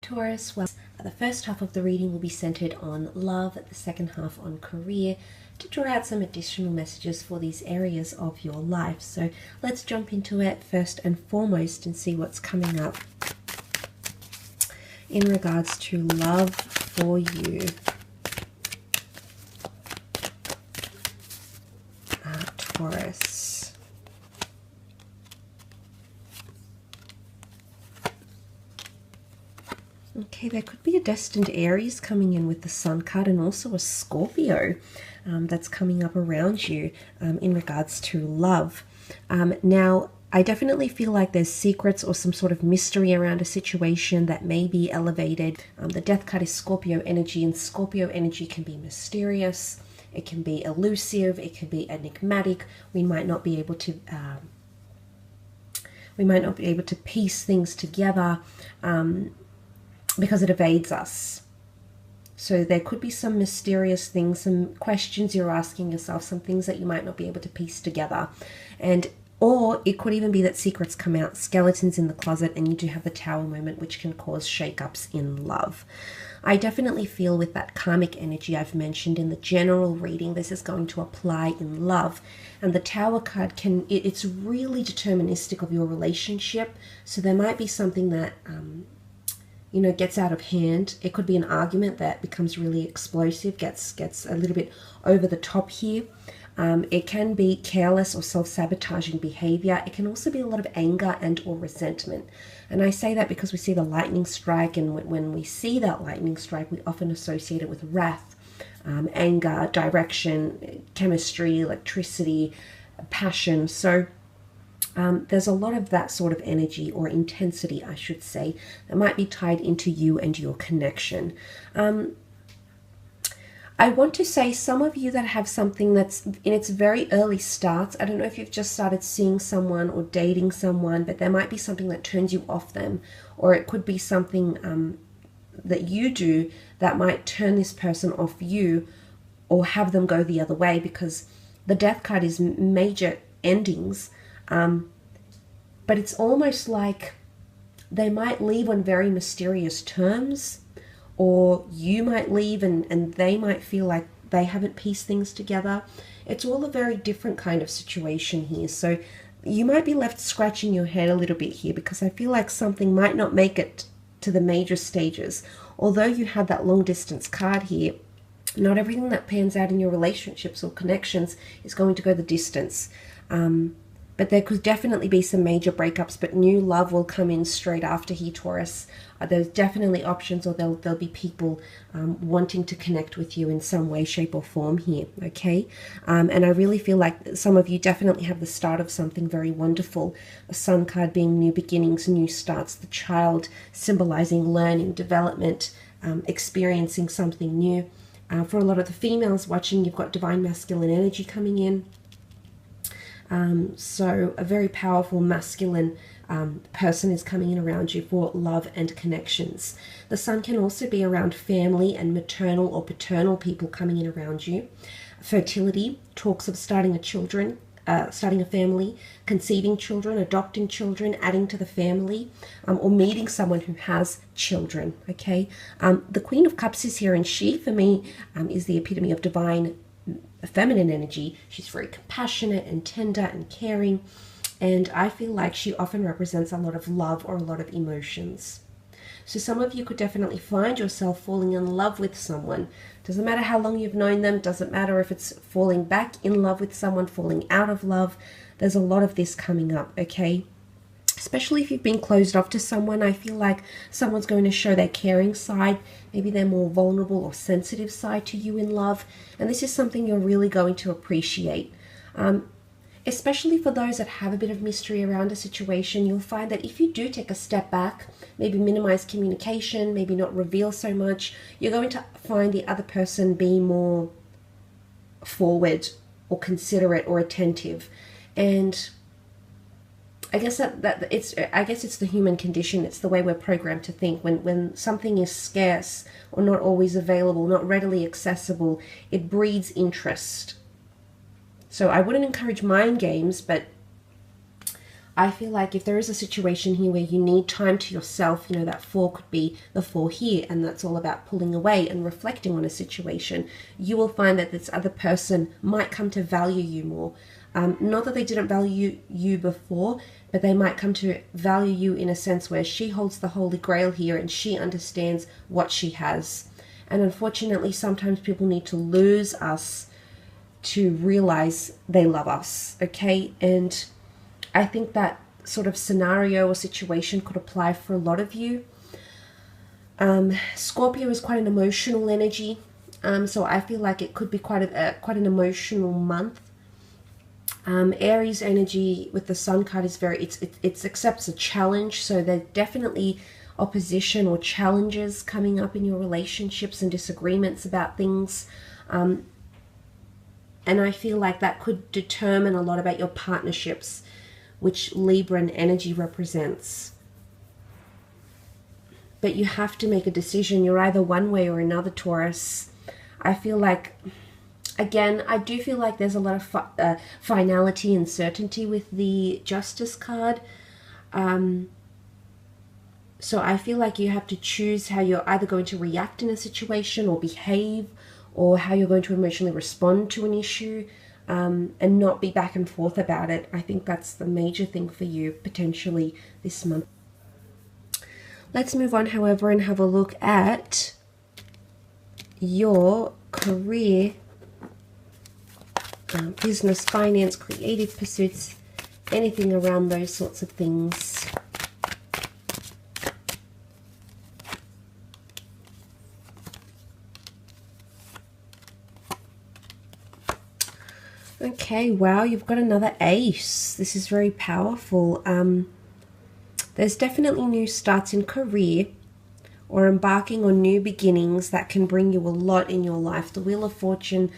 Taurus, well, the first half of the reading will be centered on love, the second half on career, to draw out some additional messages for these areas of your life. So let's jump into it first and foremost and see what's coming up in regards to love for you. Taurus. Okay, there could be a destined Aries coming in with the Sun card, and also a Scorpio that's coming up around you in regards to love. Now, I definitely feel like there's secrets or some sort of mystery around a situation that may be elevated. The Death card is Scorpio energy, and Scorpio energy can be mysterious. It can be elusive. It can be enigmatic. We might not be able to piece things together because it evades us. So there could be some mysterious things, some questions you're asking yourself, some things that you might not be able to piece together. Or it could even be that secrets come out, skeletons in the closet, and you do have the Tower moment, which can cause shakeups in love. I definitely feel with that karmic energy I've mentioned in the general reading, this is going to apply in love. And the Tower card it's really deterministic of your relationship. So there might be something that gets out of hand. It could be an argument that becomes really explosive, gets a little bit over the top here. It can be careless or self-sabotaging behavior. It can also be a lot of anger and or resentment. And I say that because we see the lightning strike, and when we see that lightning strike, we often associate it with wrath, anger, direction, chemistry, electricity, passion. So there's a lot of that sort of energy, or intensity, I should say, that might be tied into you and your connection. I want to say some of you that have something that's in its very early starts, I don't know if you've just started seeing someone or dating someone, but there might be something that turns you off them, or it could be something that you do that might turn this person off you or have them go the other way, because the Death card is major endings. But it's almost like they might leave on very mysterious terms, or you might leave and they might feel like they haven't pieced things together. It's all a very different kind of situation here. So you might be left scratching your head a little bit here, because I feel like something might not make it to the major stages. Although you had that long distance card here, not everything that pans out in your relationships or connections is going to go the distance. But there could definitely be some major breakups, but new love will come in straight after here, Taurus. There's definitely options, or there'll be people wanting to connect with you in some way, shape, or form here, okay? And I really feel like some of you definitely have the start of something very wonderful. A Sun card being new beginnings, new starts, the child symbolizing learning, development, experiencing something new. For a lot of the females watching, you've got divine masculine energy coming in. So a very powerful masculine person is coming in around you for love and connections. The Sun can also be around family and maternal or paternal people coming in around you. Fertility, talks of starting a family, conceiving children, adopting children, adding to the family, or meeting someone who has children, okay? The Queen of Cups is here, and she, for me, is the epitome of divine feminine energy. She's very compassionate and tender and caring, and I feel like she often represents a lot of love or a lot of emotions. So some of you could definitely find yourself falling in love with someone. Doesn't matter how long you've known them, doesn't matter if it's falling back in love with someone, falling out of love. There's a lot of this coming up, okay? Especially if you've been closed off to someone, I feel like someone's going to show their caring side, maybe their more vulnerable or sensitive side to you in love. And this is something you're really going to appreciate. Especially for those that have a bit of mystery around a situation, you'll find that if you do take a step back, maybe minimize communication, maybe not reveal so much, you're going to find the other person be more forward or considerate or attentive. And I guess it's the human condition. It's the way we're programmed to think. When something is scarce or not always available, not readily accessible, it breeds interest. So I wouldn't encourage mind games, but I feel like if there is a situation here where you need time to yourself, you know, that 4 could be the 4 here, and that's all about pulling away and reflecting on a situation, you will find that this other person might come to value you more. Not that they didn't value you before, but they might come to value you in a sense where she holds the Holy Grail here and she understands what she has. And unfortunately, sometimes people need to lose us to realize they love us, okay? And I think that sort of scenario or situation could apply for a lot of you. Scorpio is quite an emotional energy, so I feel like it could be quite an emotional month. Aries energy with the Sun card is it accepts a challenge, so there's definitely opposition or challenges coming up in your relationships and disagreements about things. And I feel like that could determine a lot about your partnerships, which Libran energy represents. But you have to make a decision. You're either one way or another, Taurus. I feel like, again, I do feel like there's a lot of finality and certainty with the Justice card. So I feel like you have to choose how you're either going to react in a situation or behave, or how you're going to emotionally respond to an issue, and not be back and forth about it. I think that's the major thing for you potentially this month. Let's move on, however, and have a look at your career, business, finance, creative pursuits, anything around those sorts of things. Okay, wow, you've got another ace. This is very powerful. There's definitely new starts in career or embarking on new beginnings that can bring you a lot in your life. The Wheel of Fortune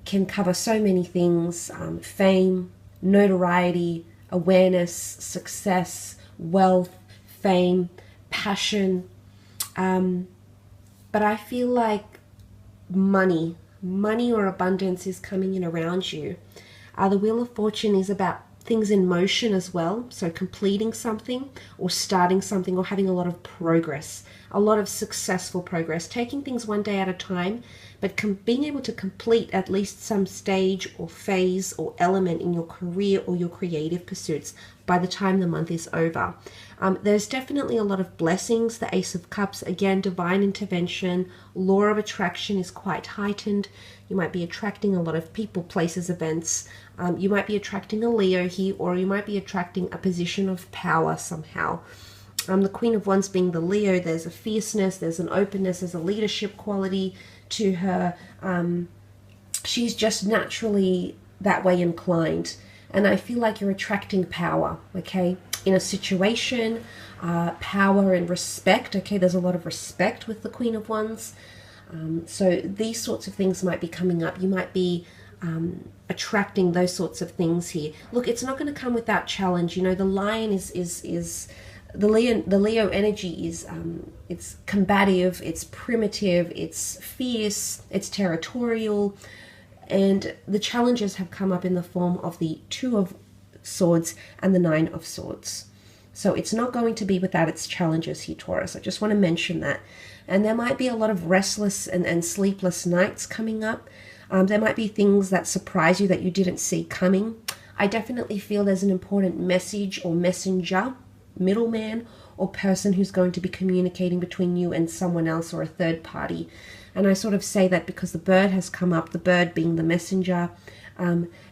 can cover so many things: fame, notoriety, awareness, success, wealth, fame, passion. But I feel like money or abundance is coming in around you. The Wheel of Fortune is about things in motion as well, so completing something or starting something or having a lot of progress, a lot of successful progress, taking things one day at a time, but being able to complete at least some stage or phase or element in your career or your creative pursuits by the time the month is over. There's definitely a lot of blessings. The Ace of Cups, again, divine intervention, law of attraction is quite heightened. You might be attracting a lot of people, places, events. You might be attracting a Leo here, or you might be attracting a position of power somehow. The Queen of Wands being the Leo, there's a fierceness, there's an openness, there's a leadership quality to her. She's just naturally that way inclined. And I feel like you're attracting power, okay, in a situation, power and respect. Okay, there's a lot of respect with the Queen of Wands. So these sorts of things might be coming up. You might be attracting those sorts of things here. Look, it's not going to come without challenge. You know, the Lion is the Leo energy is it's combative, it's primitive, it's fierce, it's territorial, and the challenges have come up in the form of the Two of Swords and the Nine of Swords. So it's not going to be without its challenges here, Taurus. I just want to mention that. And there might be a lot of restless and sleepless nights coming up. There might be things that surprise you that you didn't see coming. I definitely feel there's an important message or messenger, middleman, or person who's going to be communicating between you and someone else or a third party. And I sort of say that because the bird has come up, the bird being the messenger.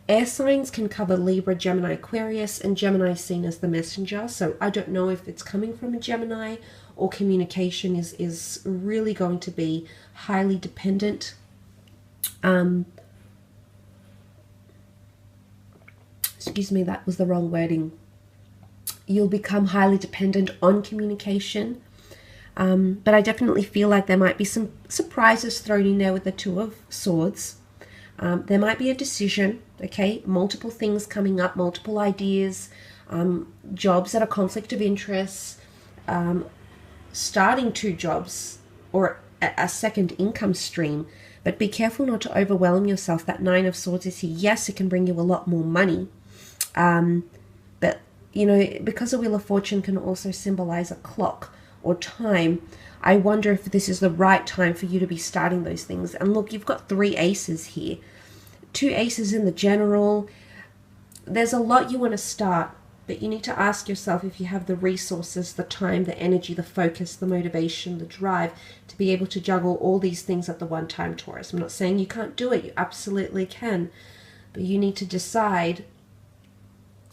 Air signs can cover Libra, Gemini, Aquarius, and Gemini is seen as the messenger. So I don't know if it's coming from a Gemini, or communication is really going to be highly dependent. Excuse me, that was the wrong wording. You'll become highly dependent on communication. But I definitely feel like there might be some surprises thrown in there with the Two of Swords. There might be a decision, okay, multiple things coming up, multiple ideas, jobs that are conflict of interest, starting 2 jobs or a second income stream. But be careful not to overwhelm yourself. That Nine of Swords is here. Yes, it can bring you a lot more money, but you know, because a Wheel of Fortune can also symbolize a clock or time, I wonder if this is the right time for you to be starting those things. And look, you've got 3 aces here. 2 aces in the general. There's a lot you want to start, but you need to ask yourself if you have the resources, the time, the energy, the focus, the motivation, the drive to be able to juggle all these things at the one time, Taurus. I'm not saying you can't do it. You absolutely can. But you need to decide,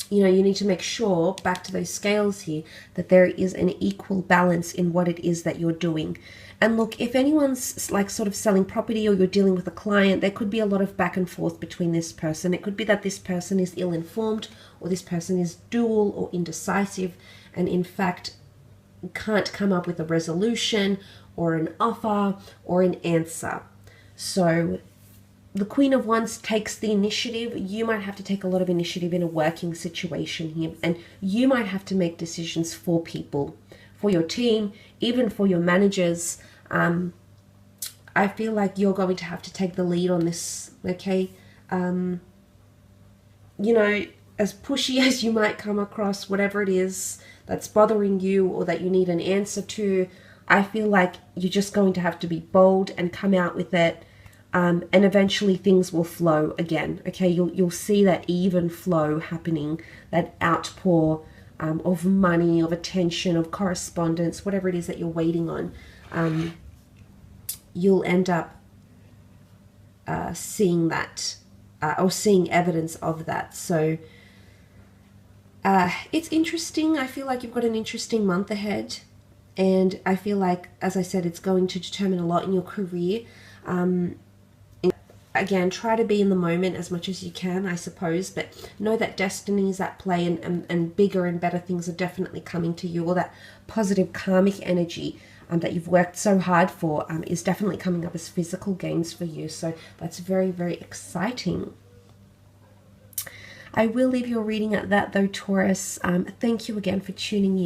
you know, you need to make sure, back to those scales here, that there is an equal balance in what it is that you're doing. And look, if anyone's like sort of selling property or you're dealing with a client, there could be a lot of back and forth between this person. It could be that this person is ill-informed, or this person is dual or indecisive, and in fact can't come up with a resolution or an offer or an answer. So the Queen of Wands takes the initiative. You might have to take a lot of initiative in a working situation here, and you might have to make decisions for people, for your team, even for your managers. I feel like you're going to have to take the lead on this, okay? You know, as pushy as you might come across, whatever it is that's bothering you or that you need an answer to, I feel like you're just going to have to be bold and come out with it. And eventually things will flow again, okay? You'll see that even flow happening, that outpour of money, of attention, of correspondence, whatever it is that you're waiting on. You'll end up seeing that or seeing evidence of that. So it's interesting. I feel like you've got an interesting month ahead, and I feel like, as I said, it's going to determine a lot in your career. Again, try to be in the moment as much as you can, I suppose, but know that destiny is at play, and bigger and better things are definitely coming to you. All that positive karmic energy that you've worked so hard for is definitely coming up as physical gains for you. So that's very, very exciting. I will leave your reading at that though, Taurus. Thank you again for tuning in.